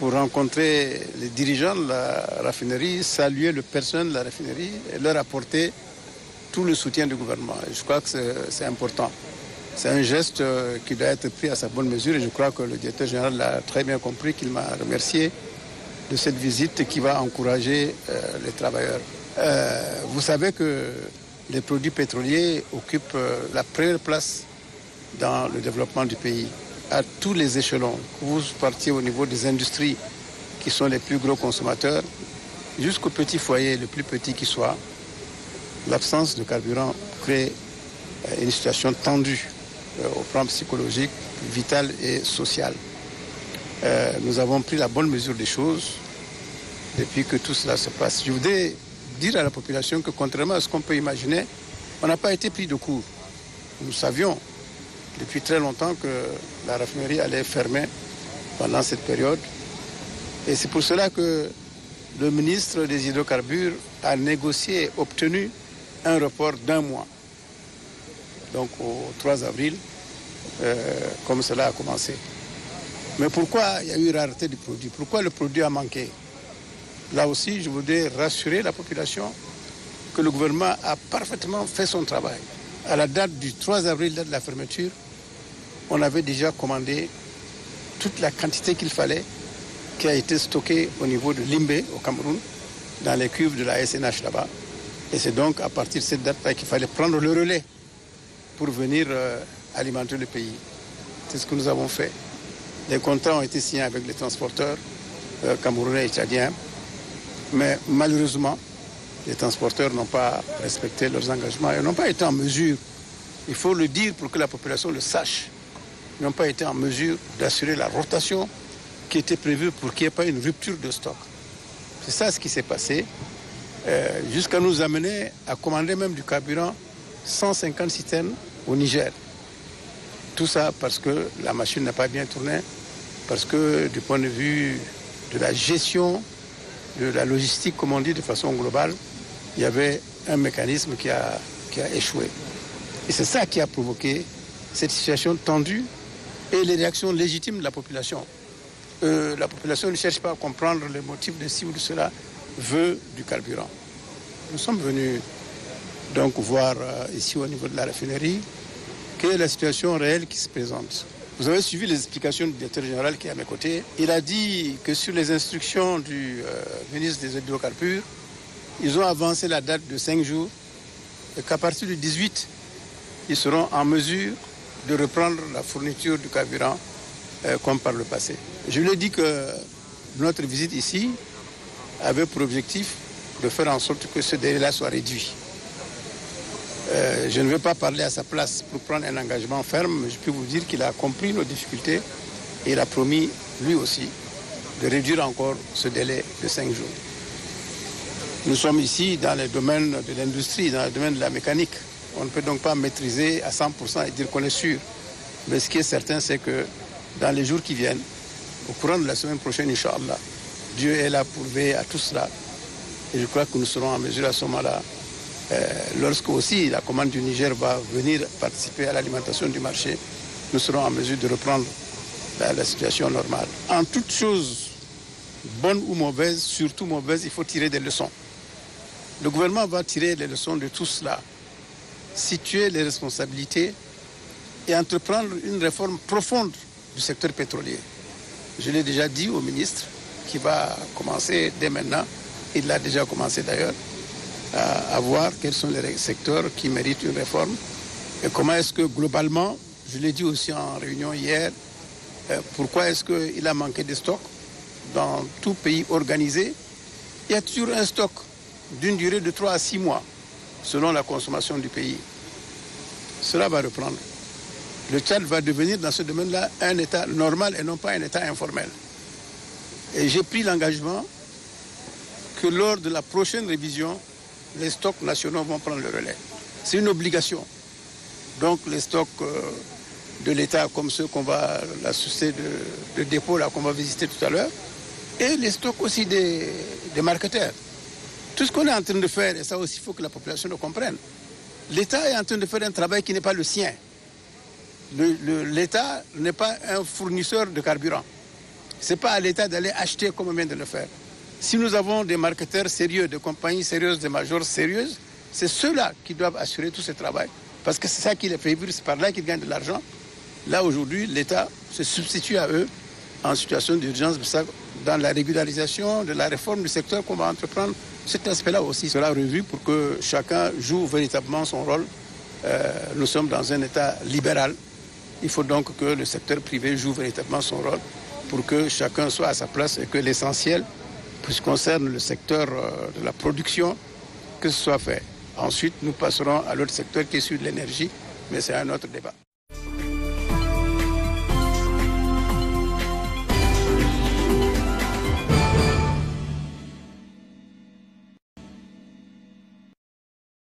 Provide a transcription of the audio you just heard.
pour rencontrer les dirigeants de la raffinerie, saluer le personnel de la raffinerie et leur apporter tout le soutien du gouvernement. Et je crois que c'est important. C'est un geste qui doit être pris à sa bonne mesure et je crois que le directeur général l'a très bien compris, qu'il m'a remercié de cette visite qui va encourager les travailleurs. Vous savez que les produits pétroliers occupent la première place dans le développement du pays, à tous les échelons. Vous partiez au niveau des industries qui sont les plus gros consommateurs, jusqu'au petit foyer, le plus petit qui soit, l'absence de carburant crée une situation tendue au plan psychologique, vital et social. Nous avons pris la bonne mesure des choses depuis que tout cela se passe. Je voudrais dire à la population que contrairement à ce qu'on peut imaginer, on n'a pas été pris de court. Nous savions depuis très longtemps que la raffinerie allait fermer pendant cette période. Et c'est pour cela que le ministre des Hydrocarbures a négocié et obtenu un report d'1 mois. Donc au 3 avril, comme cela a commencé. Mais pourquoi il y a eu rareté du produit? Pourquoi le produit a manqué? Là aussi, je voudrais rassurer la population que le gouvernement a parfaitement fait son travail. À la date du 3 avril, date de la fermeture, on avait déjà commandé toute la quantité qu'il fallait, qui a été stockée au niveau de Limbé, au Cameroun, dans les cuves de la SNH là-bas. Et c'est donc à partir de cette date-là qu'il fallait prendre le relais pour venir alimenter le pays. C'est ce que nous avons fait. Les contrats ont été signés avec les transporteurs camerounais et tchadiens, mais malheureusement, les transporteurs n'ont pas respecté leurs engagements et n'ont pas été en mesure, il faut le dire pour que la population le sache, n'ont pas été en mesure d'assurer la rotation qui était prévue pour qu'il n'y ait pas une rupture de stock. C'est ça ce qui s'est passé, jusqu'à nous amener à commander même du carburant 150 citernes au Niger. Tout ça parce que la machine n'a pas bien tourné, parce que du point de vue de la gestion, de la logistique, comme on dit de façon globale, il y avait un mécanisme qui a échoué. Et c'est ça qui a provoqué cette situation tendue et les réactions légitimes de la population. La population ne cherche pas à comprendre les motifs de ci ou de cela, veut du carburant. Nous sommes venus donc voir ici au niveau de la raffinerie quelle est la situation réelle qui se présente. Vous avez suivi les explications du directeur général qui est à mes côtés. Il a dit que sur les instructions du ministre des Hydrocarbures, ils ont avancé la date de 5 jours et qu'à partir du 18, ils seront en mesure de reprendre la fourniture du carburant comme par le passé. Je lui ai dit que notre visite ici avait pour objectif de faire en sorte que ce délai-là soit réduit. Je ne vais pas parler à sa place pour prendre un engagement ferme, mais je peux vous dire qu'il a compris nos difficultés et il a promis, lui aussi, de réduire encore ce délai de 5 jours. Nous sommes ici dans le domaine de l'industrie, dans le domaine de la mécanique. On ne peut donc pas maîtriser à 100% et dire qu'on est sûr. Mais ce qui est certain, c'est que dans les jours qui viennent, au courant de la semaine prochaine, Inch'Allah, Dieu est là pour veiller à tout cela. Et je crois que nous serons en mesure à ce moment-là, lorsque aussi la commande du Niger va venir participer à l'alimentation du marché, nous serons en mesure de reprendre la situation normale. En toute chose, bonne ou mauvaise, surtout mauvaise, il faut tirer des leçons. Le gouvernement va tirer les leçons de tout cela, situer les responsabilités et entreprendre une réforme profonde du secteur pétrolier. Je l'ai déjà dit au ministre qui va commencer dès maintenant, il l'a déjà commencé d'ailleurs, à voir quels sont les secteurs qui méritent une réforme et comment est-ce que globalement, je l'ai dit aussi en réunion hier, pourquoi est-ce qu'il a manqué de stock dans tout pays organisé. Il y a toujours un stock d'une durée de 3 à 6 mois selon la consommation du pays. Cela va reprendre. Le Tchad va devenir dans ce domaine-là un État normal et non pas un État informel. Et j'ai pris l'engagement que lors de la prochaine révision, les stocks nationaux vont prendre le relais. C'est une obligation. Donc les stocks de l'État comme ceux qu'on va, la société de dépôt là qu'on va visiter tout à l'heure, et les stocks aussi des marketeurs. Tout ce qu'on est en train de faire, et ça aussi il faut que la population le comprenne, l'État est en train de faire un travail qui n'est pas le sien. L'État n'est pas un fournisseur de carburant. Ce n'est pas à l'État d'aller acheter comme on vient de le faire. Si nous avons des marketeurs sérieux, des compagnies sérieuses, des majors sérieuses, c'est ceux-là qui doivent assurer tout ce travail. Parce que c'est ça qui les fait vivre, c'est par là qu'ils gagnent de l'argent. Là, aujourd'hui, l'État se substitue à eux en situation d'urgence. Dans la régularisation de la réforme du secteur qu'on va entreprendre, cet aspect-là aussi sera revu pour que chacun joue véritablement son rôle. Nous sommes dans un État libéral. Il faut donc que le secteur privé joue véritablement son rôle pour que chacun soit à sa place et que l'essentiel, qui concerne le secteur de la production, que ce soit fait. Ensuite, nous passerons à l'autre secteur qui est celui de l'énergie, mais c'est un autre débat.